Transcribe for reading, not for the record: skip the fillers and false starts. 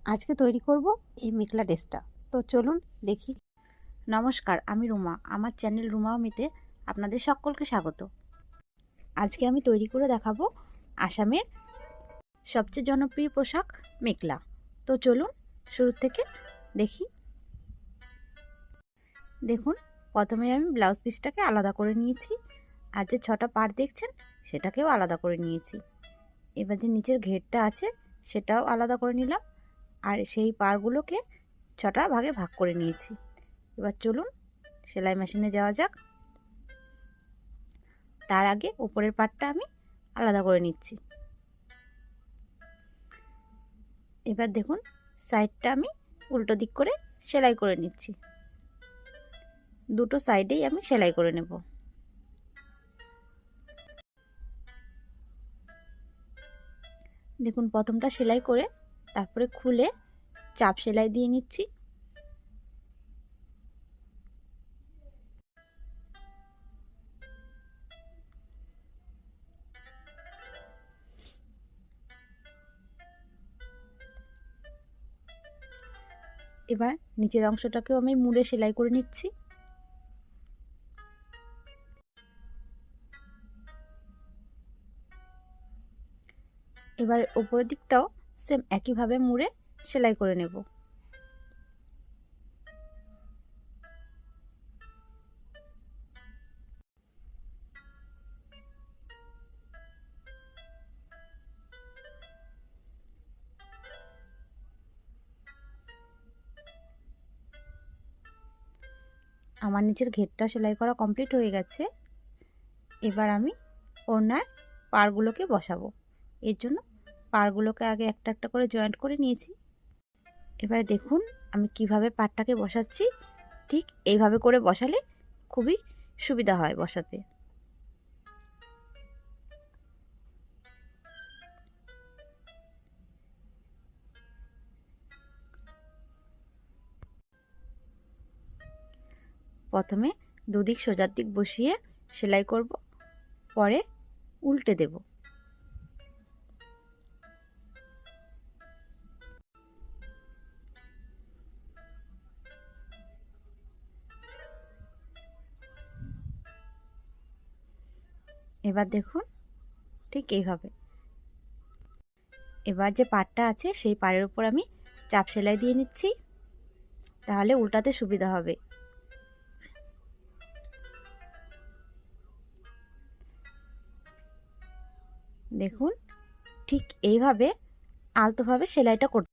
আজকে তৈরি করব এই মেখলা ড্রেসটা। তো চলুন দেখি। নমস্কার, আমি রুমা। আমার চ্যানেল রুমা অমিতে আপনাদের সকলকে স্বাগত। আজকে আমি তৈরি করে দেখাবো আসামের সবচেয়ে জনপ্রিয় পোশাক মেখলা। তো চলুন শুরু থেকে দেখি। দেখুন, প্রথমে আমি ব্লাউজ পিসটাকে আলাদা করে নিয়েছি, আর যে 6টা পার্ট দেখছেন সেটাকেও আলাদা করে নিয়েছি। এবার যে নিচের ঘেরটা আছে সেটাও আলাদা করে নিলাম, আর সেই পাড়গুলোকে 6টা ভাগে ভাগ করে নিয়েছি। এবার চলুন সেলাই মেশিনে যাওয়া যাক। তার আগে উপরের পাটটা আমি আলাদা করে নিচ্ছি। এবার দেখুন, সাইডটা আমি উল্টো দিক করে সেলাই করে নিচ্ছি। দুটো সাইডেই আমি সেলাই করে নেব। দেখুন, প্রথমটা সেলাই করে তারপরে খুলে চাপ সেলাই দিয়ে নিচ্ছি। এবার নিচের অংশটাকেও আমি মুড়ে সেলাই করে নিচ্ছি। এবার উপরের দিকটাও সেম একইভাবে মুড়ে সেলাই করে নেব। আমার নিচের ঘেরটা সেলাই করা কমপ্লিট হয়ে গেছে। এবার আমি ওড়নার পাড়গুলোকে বসাবো। এর জন্য পাড়গুলোকে আগে একটা একটা করে জয়েন্ট করে নিয়েছি। এবার দেখুন আমি কিভাবে পাড়টাকে বসাচ্ছি। ঠিক এইভাবে করে বসালে খুবই সুবিধা হয় বসাতে। প্রথমে দুদিক সোজার দিক বসিয়ে সেলাই করব, পরে উল্টে দেব। এবার দেখুন ঠিক এইভাবে। এবার যে পাড়টা আছে সেই পাড়ের উপর আমি চাপ সেলাই দিয়ে নিচ্ছি, তাহলে উল্টাতে সুবিধা হবে। দেখুন ঠিক এইভাবে আলতোভাবে সেলাইটা করতে